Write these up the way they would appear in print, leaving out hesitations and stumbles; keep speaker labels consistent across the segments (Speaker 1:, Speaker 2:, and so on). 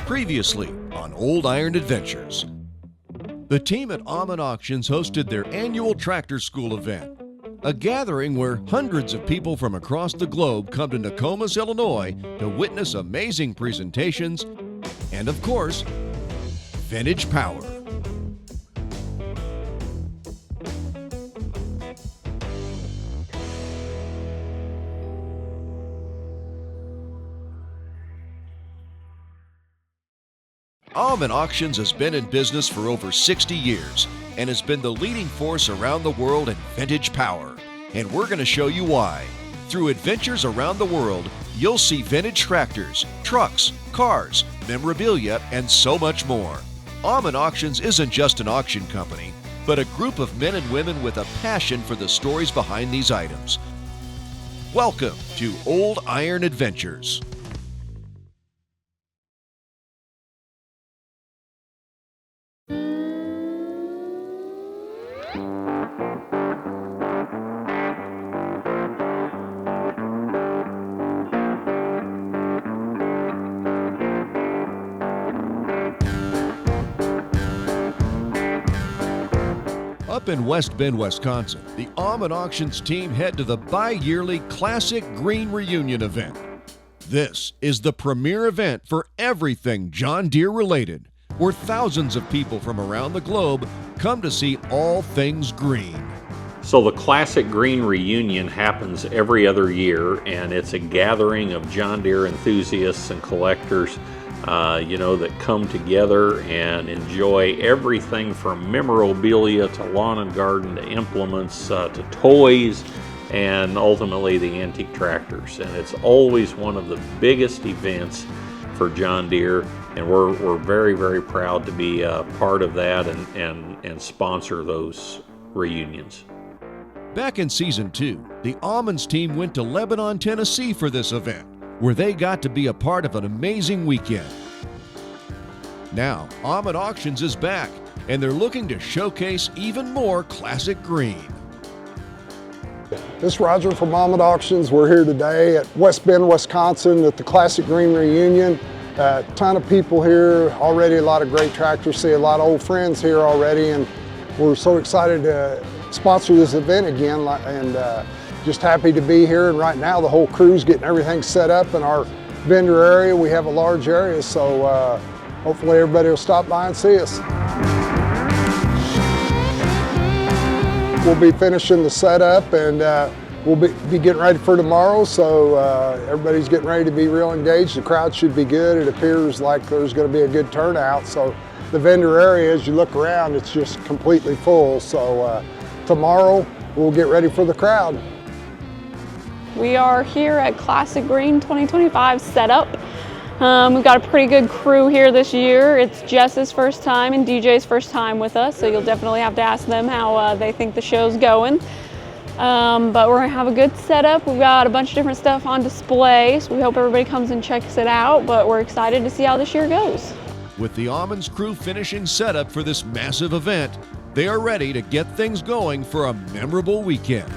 Speaker 1: Previously on Old Iron Adventures. The team at Aumann Auctions hosted their annual Tractor School event, a gathering where hundreds of people from across the globe come to Nokomis, Illinois to witness amazing presentations and, of course, vintage power. Aumann Auctions has been in business for over 60 years and has been the leading force around the world in vintage power. And we're going to show you why. Through adventures around the world, you'll see vintage tractors, trucks, cars, memorabilia, and so much more. Aumann Auctions isn't just an auction company, but a group of men and women with a passion for the stories behind these items. Welcome to Old Iron Adventures. Up in West Bend, Wisconsin, the Aumann Auctions team head to the bi-yearly Classic Green Reunion event. This is the premier event for everything John Deere related, where thousands of people from around the globe come to see all things green.
Speaker 2: So the Classic Green Reunion happens every other year, and it's a gathering of John Deere enthusiasts and collectors that come together and enjoy everything from memorabilia to lawn and garden to implements to toys and ultimately the antique tractors. And it's always one of the biggest events for John Deere, and we're very, very proud to be part of that and sponsor those reunions.
Speaker 1: Back in Season 2, the Aumanns team went to Lebanon, Tennessee for this event, where they got to be a part of an amazing weekend. Now, Aumann Auctions is back, and they're looking to showcase even more classic green.
Speaker 3: This is Roger from Aumann Auctions. We're here today at West Bend, Wisconsin at the Classic Green Reunion. A ton of people here, already a lot of great tractors, see a lot of old friends here already, and we're so excited to sponsor this event again, and just happy to be here. And right now the whole crew's getting everything set up in our vendor area. We have a large area, so hopefully everybody will stop by and see us. We'll be finishing the setup, and we'll be getting ready for tomorrow, so everybody's getting ready to be real engaged. The crowd should be good. It appears like there's going to be a good turnout, so the vendor area, as you look around, it's just completely full. So tomorrow we'll get ready for the crowd.
Speaker 4: We are here at Classic Green 2025 setup. We've got a pretty good crew here this year. It's Jess's first time and DJ's first time with us, so you'll definitely have to ask them how they think the show's going. But we're gonna have a good setup. We've got a bunch of different stuff on display, so we hope everybody comes and checks it out, but we're excited to see how this year goes.
Speaker 1: With the Aumanns crew finishing setup for this massive event, they are ready to get things going for a memorable weekend.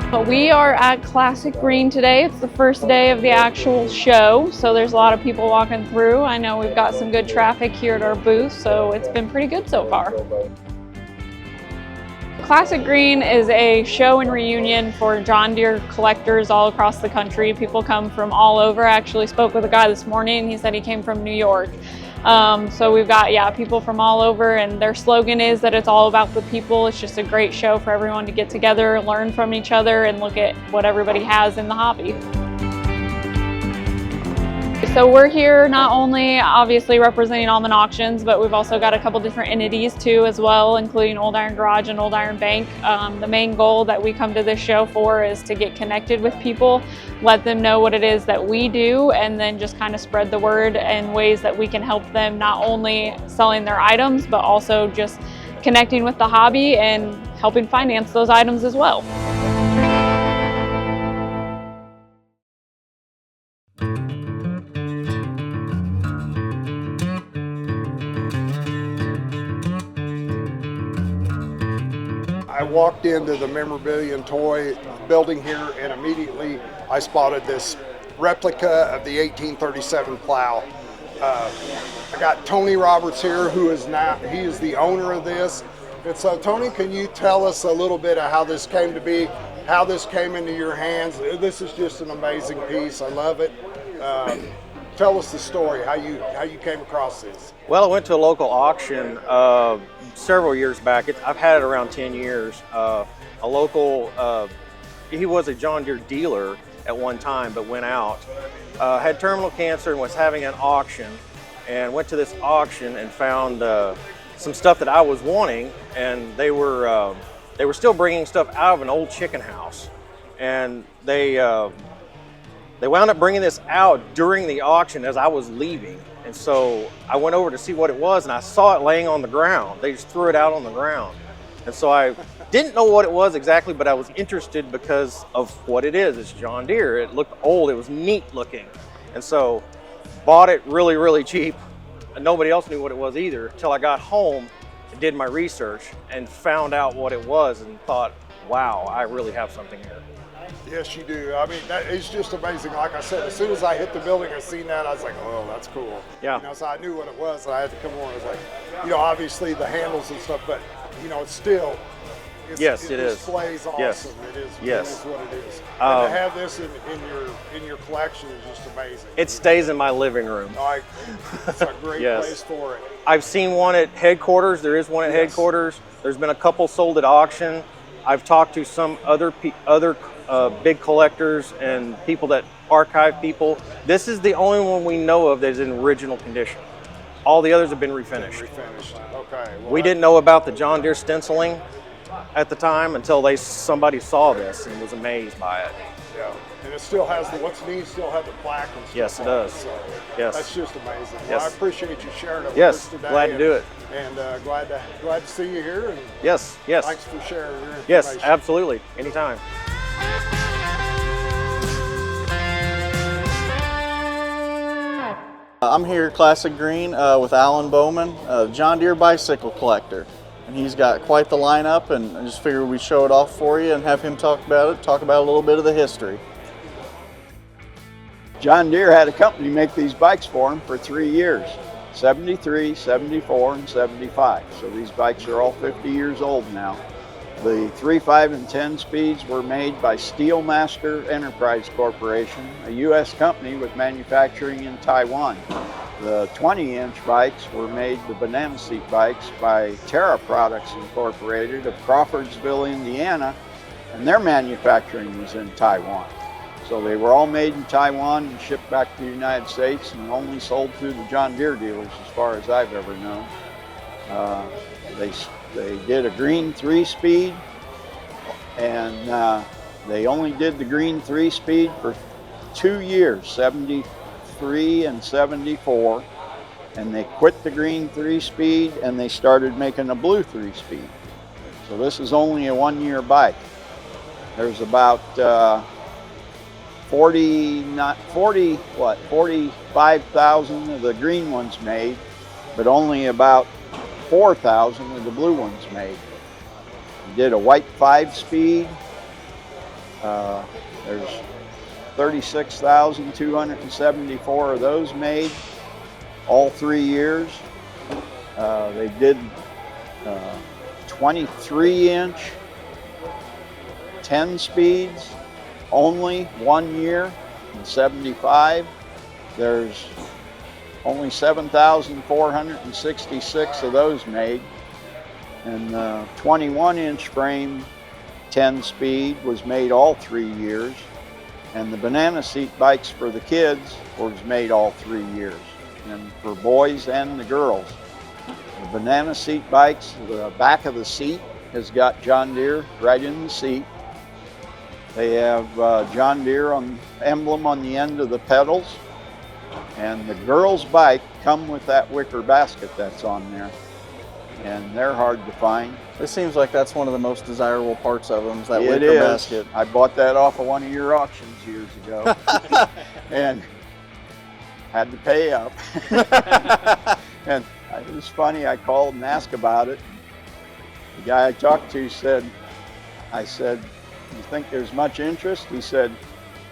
Speaker 4: But we are at Classic Green today. It's the first day of the actual show, so there's a lot of people walking through. I know we've got some good traffic here at our booth, so it's been pretty good so far. Classic Green is a show and reunion for John Deere collectors all across the country. People come from all over. I actually spoke with a guy this morning. He said he came from New York. So we've got, people from all over, and their slogan is that it's all about the people. It's just a great show for everyone to get together, learn from each other, and look at what everybody has in the hobby. So we're here not only obviously representing Aumann Auctions, but we've also got a couple different entities too as well, including Old Iron Garage and Old Iron Bank. The main goal that we come to this show for is to get connected with people, let them know what it is that we do, and then just kind of spread the word in ways that we can help them not only selling their items, but also just connecting with the hobby and helping finance those items as well.
Speaker 3: I walked into the memorabilia and toy building here, and immediately I spotted this replica of the 1837 plow. I got Tony Roberts here, who is he is the owner of this. And so Tony, can you tell us a little bit of how this came to be, how this came into your hands? This is just an amazing piece. I love it. Tell us the story, how you came across this.
Speaker 5: Well, I went to a local auction several years back. I've had it around 10 years. A local, he was a John Deere dealer at one time, but went out. Had terminal cancer and was having an auction, and went to this auction and found some stuff that I was wanting, and they were still bringing stuff out of an old chicken house, and they wound up bringing this out during the auction as I was leaving. And so I went over to see what it was, and I saw it laying on the ground. They just threw it out on the ground. And so I didn't know what it was exactly, but I was interested because of what it is. It's John Deere. It looked old. It was neat looking. And so bought it really, really cheap. And nobody else knew what it was either until I got home and did my research and found out what it was and thought, wow, I really have something here.
Speaker 3: Yes, you do. I mean, it's just amazing. Like I said, as soon as I hit the building, I seen that, I was like, oh, that's cool.
Speaker 5: Yeah.
Speaker 3: You know, so I knew what it was, and I had to come over. I was like, you know, obviously the handles and stuff, but you know, it's still.
Speaker 5: Yes, it is.
Speaker 3: Displays awesome.
Speaker 5: Yes.
Speaker 3: It is.
Speaker 5: Yes.
Speaker 3: It is what it is. And to have this in your collection is just amazing.
Speaker 5: It stays in my living room.
Speaker 3: It's a great
Speaker 5: Yes.
Speaker 3: place for it.
Speaker 5: I've seen one at headquarters. There is one at headquarters. There's been a couple sold at auction. I've talked to some other big collectors and people that archive people. This is the only one we know of that is in original condition. All the others have been refinished.
Speaker 3: Okay. Well,
Speaker 5: We didn't know about the John Deere stenciling at the time until somebody saw this and was amazed by it.
Speaker 3: Yeah, and it still has what's neat. Still have the plaque and stuff.
Speaker 5: Yes, it does.
Speaker 3: So
Speaker 5: Yes.
Speaker 3: that's just amazing.
Speaker 5: Yes.
Speaker 3: Well, I appreciate you sharing it with
Speaker 5: Yes,
Speaker 3: us today.
Speaker 5: glad to do it.
Speaker 3: And glad to see you here. And
Speaker 5: Yes, yes.
Speaker 3: thanks for sharing your information.
Speaker 5: Yes, absolutely. Anytime.
Speaker 6: I'm here at Classic Green with Alan Bowman, a John Deere bicycle collector. And he's got quite the lineup, and I just figured we'd show it off for you and have him talk about a little bit of the history.
Speaker 7: John Deere had a company make these bikes for him for 3 years, 73, 74, and 75. So these bikes are all 50 years old now. The 3, 5, and 10 speeds were made by Steelmaster Enterprise Corporation, a U.S. company with manufacturing in Taiwan. The 20-inch bikes were made, the banana seat bikes, by Terra Products Incorporated of Crawfordsville, Indiana, and their manufacturing was in Taiwan. So they were all made in Taiwan and shipped back to the United States and only sold through the John Deere dealers as far as I've ever known. They did a green 3-speed, and they only did the green 3-speed for 2 years, 73 and 74, and they quit the green 3-speed and they started making a blue 3-speed. So this is only a 1-year bike. There's about 45,000 of the green ones made, but only about 4,000 of the blue ones made. We did a white 5-speed. There's 36,274 of those made, all 3 years. They did 23-inch 10 speeds, only 1 year in 75. There's only 7,466 of those made. And 21-inch frame 10 speed was made all 3 years. And the banana seat bikes for the kids was made all 3 years, and for boys and the girls. The banana seat bikes, the back of the seat has got John Deere right in the seat. They have John Deere emblem on the end of the pedals. And the girls' bike come with that wicker basket that's on there. And they're hard to find.
Speaker 6: It seems like that's one of the most desirable parts of them, is that
Speaker 7: It
Speaker 6: wicker
Speaker 7: is.
Speaker 6: basket.
Speaker 7: I bought that off of one of your auctions years ago. And had to pay up. And it was funny, I called and asked about it. The guy I talked to said, I said, "You think there's much interest?" He said,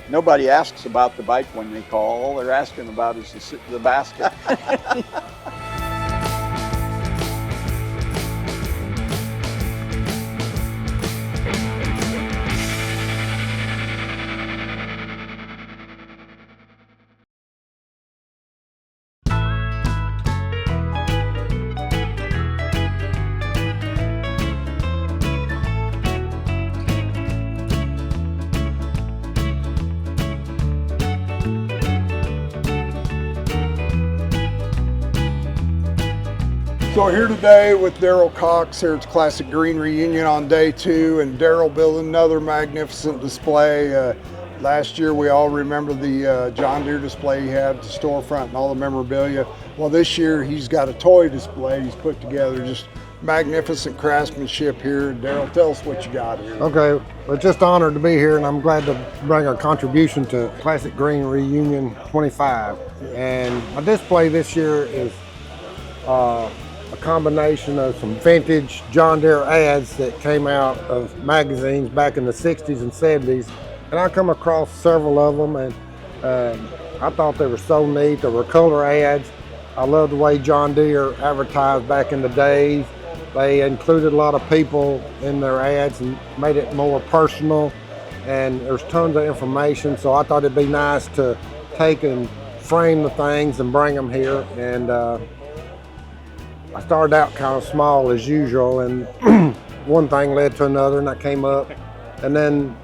Speaker 7: "Nobody asks about the bike when they call. All they're asking about is the basket." So we're here today with Daryl Cox here at Classic Green Reunion on day 2, and Daryl building another magnificent display. Last year we all remember the John Deere display he had at the storefront and all the memorabilia. Well, this year he's got a toy display he's put together, just magnificent craftsmanship here. Daryl, tell us what you got here.
Speaker 8: Okay, well, just honored to be here, and I'm glad to bring our contribution to Classic Green Reunion 25. And my display this year is a combination of some vintage John Deere ads that came out of magazines back in the 60s and 70s. And I come across several of them, and I thought they were so neat. They were color ads. I love the way John Deere advertised back in the days. They included a lot of people in their ads and made it more personal, and there's tons of information. So I thought it'd be nice to take and frame the things and bring them here. And I started out kind of small as usual, and one thing led to another, and I came up, and then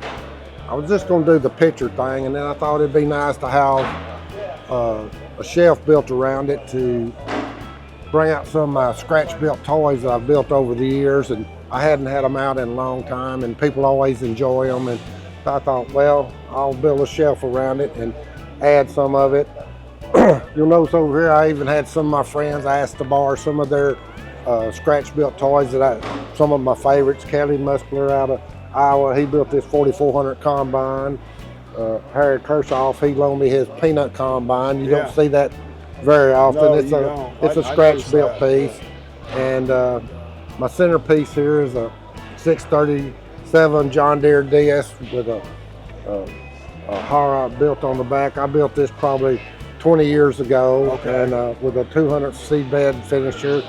Speaker 8: I was just going to do the picture thing, and then I thought it'd be nice to have a shelf built around it to bring out some of my scratch-built toys that I've built over the years, and I hadn't had them out in a long time, and people always enjoy them, and I thought, well, I'll build a shelf around it and add some of it. You'll notice over here I even had some of my friends asked to borrow some of their scratch-built toys that some of my favorites. Kelly Muscular out of Iowa, he built this 4400 combine. Harry Kershoff, he loaned me his peanut combine. You don't see that very often.
Speaker 3: No,
Speaker 8: it's a scratch-built piece. And my centerpiece here is a 637 John Deere DS with a Hara built on the back. I built this probably 20 years ago, and with a 200 seedbed finisher.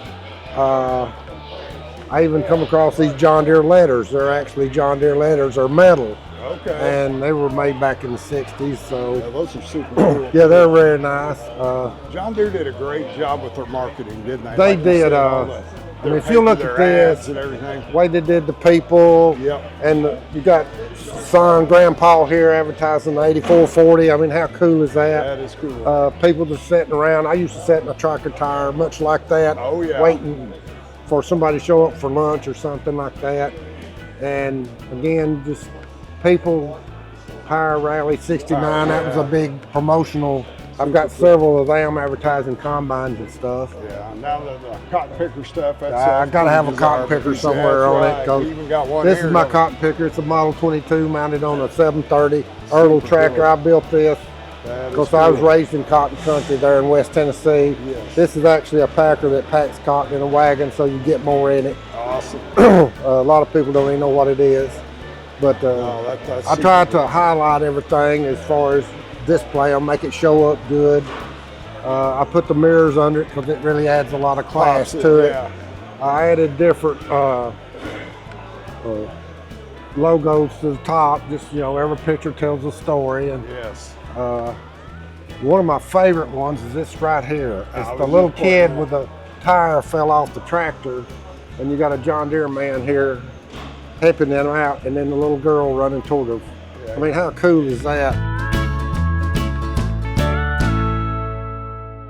Speaker 8: I even come across these John Deere letters. They're actually John Deere letters, they're metal.
Speaker 3: Okay.
Speaker 8: And they were made back in the 60s, so.
Speaker 3: Yeah, those are super cool.
Speaker 8: Yeah, they're very nice.
Speaker 3: John Deere did a great job with their marketing, didn't they?
Speaker 8: They
Speaker 3: Like you
Speaker 8: did.
Speaker 3: said,
Speaker 8: I mean, if you look at this,
Speaker 3: and everything.
Speaker 8: the way they did the people, and you got son, Grandpa here advertising the 8440. I mean, how cool is that?
Speaker 3: That is cool.
Speaker 8: People just sitting around. I used to sit in a tractor tire, much like that, waiting for somebody to show up for lunch or something like that. And again, just people, Tire Rally 69, that was a big promotional. I've got several of them advertising combines and stuff.
Speaker 3: Yeah, now the cotton picker stuff, that's
Speaker 8: I gotta have a cotton picker somewhere on it.
Speaker 3: You even got one
Speaker 8: this
Speaker 3: here,
Speaker 8: is my
Speaker 3: don't you?
Speaker 8: cotton picker. It's a Model 22 mounted on a 730 Earl tractor. I built this because I was raised in cotton country there in West Tennessee.
Speaker 3: Yes.
Speaker 8: This is actually a packer that packs cotton in a wagon so you get more in it.
Speaker 3: Awesome.
Speaker 8: A lot of people don't even know what it is. But
Speaker 3: that's
Speaker 8: I try to highlight everything as far as display. I'll make it show up good. I put the mirrors under it because it really adds a lot of class to it.
Speaker 3: Yeah.
Speaker 8: I added different logos to the top. Just, you know, every picture tells a story. And
Speaker 3: Yes.
Speaker 8: one of my favorite ones is this right here. It's the little kid with the tire fell off the tractor, and you got a John Deere man here helping them out, and then the little girl running toward I mean, how cool is that?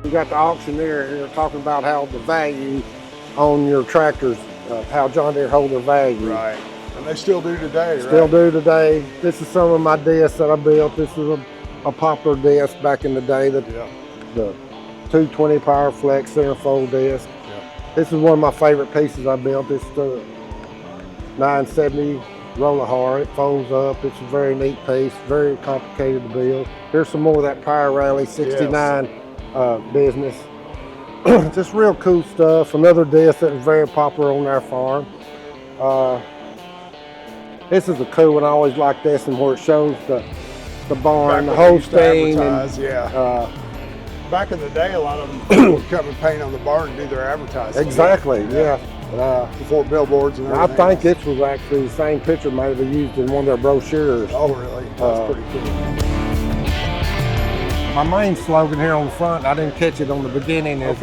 Speaker 8: You got the auctioneer here talking about how the value on your tractors, how John Deere hold their value.
Speaker 3: Right. And they still do today, right?
Speaker 8: Still do today. This is some of my discs that I built. This is a popular disc back in the day, the 220 Power Flex centerfold disc. Yeah. This is one of my favorite pieces I built. It's the 970 roller hard. It folds up. It's a very neat piece, very complicated to build. Here's some more of that Power Rally 69 business. Just real cool stuff. Another disc that was very popular on our farm. This is a cool one. I always like this, and where it shows the barn, the Holstein.
Speaker 3: Back in the day, a lot of them would come and paint on the barn and do their advertising.
Speaker 8: Exactly, yeah.
Speaker 3: Before billboards and everything.
Speaker 8: I think this was actually the same picture might have used in one of their brochures.
Speaker 3: Oh, really? That's pretty cool.
Speaker 8: My main slogan here on the front, I didn't catch it on the beginning, is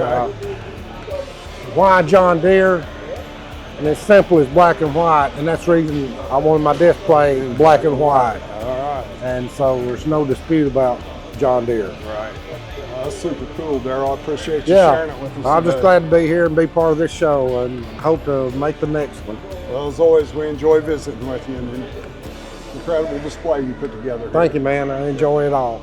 Speaker 8: why John Deere? And it's simple as black and white, and that's the reason I wanted my display in black and white.
Speaker 3: All right.
Speaker 8: And so there's no dispute about John Deere.
Speaker 3: Right. That's super cool, Darryl. I appreciate you sharing it with us.
Speaker 8: I'm just glad to be here and be part of this show, and hope to make the next one.
Speaker 3: Well, as always, we enjoy visiting with you, and incredible display you put together.
Speaker 8: Thank you, man. I enjoy it all.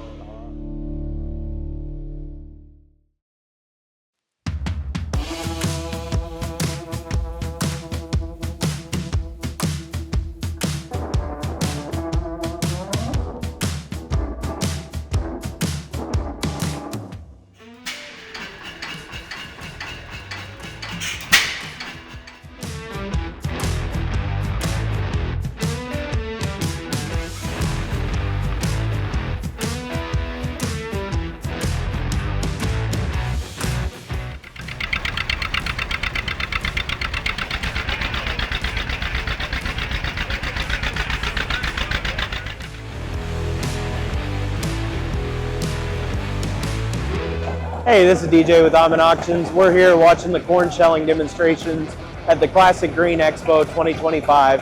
Speaker 9: Hey, this is DJ with Aumann Auctions. We're here watching the corn shelling demonstrations at the Classic Green Expo 2025.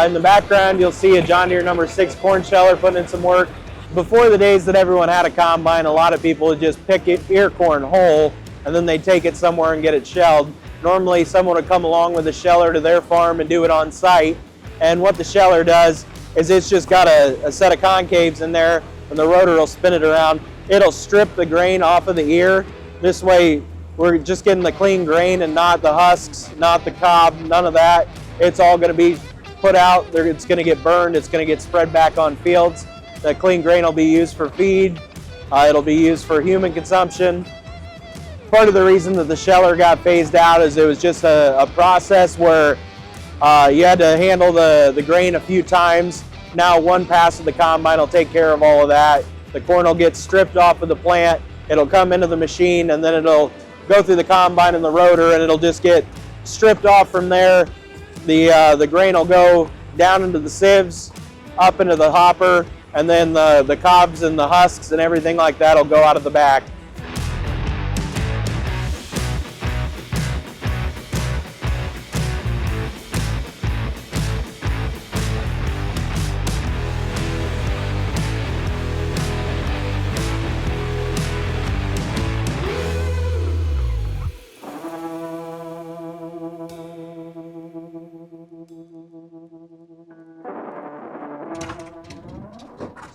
Speaker 9: In the background, you'll see a John Deere number 6 corn sheller putting in some work. Before the days that everyone had a combine, a lot of people would just pick ear corn whole and then they'd take it somewhere and get it shelled. Normally, someone would come along with a sheller to their farm and do it on site. And what the sheller does is it's just got a set of concaves in there, and the rotor will spin it around. It'll strip the grain off of the ear. This way, we're just getting the clean grain and not the husks, not the cob, none of that. It's all gonna be put out. It's gonna get burned. It's gonna get spread back on fields. The clean grain will be used for feed. It'll be used for human consumption. Part of the reason that the sheller got phased out is it was just a process where you had to handle the grain a few times. Now one pass of the combine will take care of all of that. The corn will get stripped off of the plant, it'll come into the machine, and then it'll go through the combine and the rotor, and it'll just get stripped off from there. The grain will go down into the sieves, up into the hopper, and then the cobs and the husks and everything like that will go out of the back.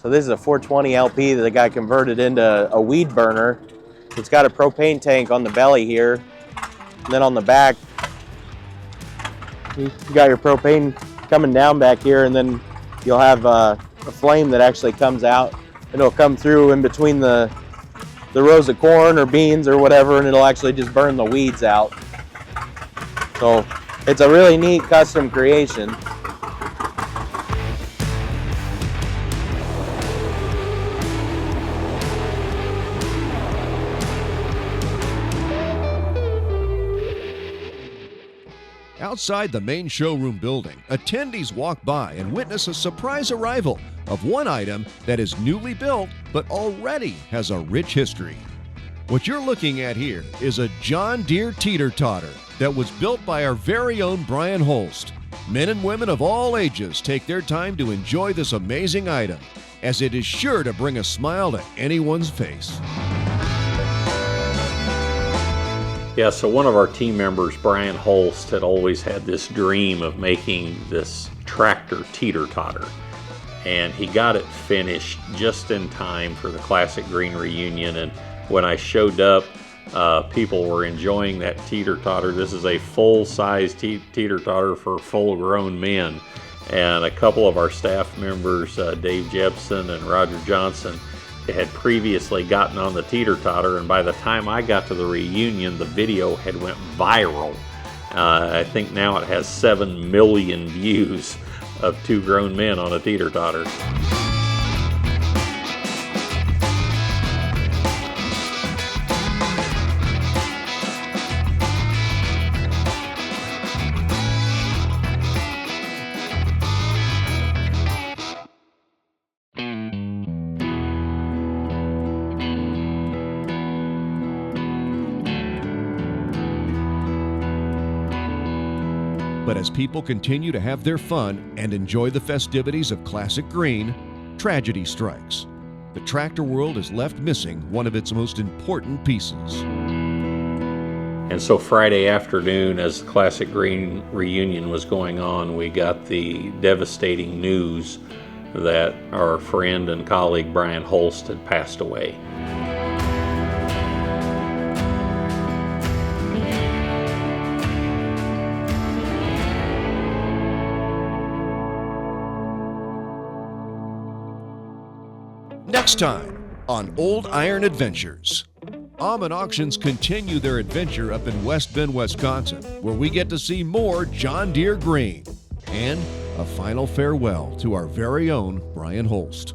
Speaker 9: So this is a 420 LP that the guy converted into a weed burner. It's got a propane tank on the belly here. And then on the back, you got your propane coming down back here, and then you'll have a flame that actually comes out. It'll come through in between the rows of corn or beans or whatever, and it'll actually just burn the weeds out. So it's a really neat custom creation.
Speaker 1: Outside the main showroom building, attendees walk by and witness a surprise arrival of one item that is newly built but already has a rich history. What you're looking at here is a John Deere teeter-totter that was built by our very own Brian Holst. Men and women of all ages take their time to enjoy this amazing item, as it is sure to bring a smile to anyone's face.
Speaker 2: Yeah, so one of our team members, Brian Holst, had always had this dream of making this tractor teeter-totter. And he got it finished just in time for the Classic Green reunion. And when I showed up, people were enjoying that teeter-totter. This is a full-size teeter-totter for full-grown men. And a couple of our staff members, Dave Jepson and Roger Johnson, had previously gotten on the teeter-totter, and by the time I got to the reunion, the video had went viral. I think now it has 7 million views of 2 grown men on a teeter-totter.
Speaker 1: But as people continue to have their fun and enjoy the festivities of Classic Green, tragedy strikes. The tractor world is left missing one of its most important pieces.
Speaker 2: And so Friday afternoon, as the Classic Green reunion was going on, we got the devastating news that our friend and colleague Brian Holst had passed away.
Speaker 1: Next time on Old Iron Adventures, Aumann Auctions continue their adventure up in West Bend, Wisconsin, where we get to see more John Deere green and a final farewell to our very own Brian Holst.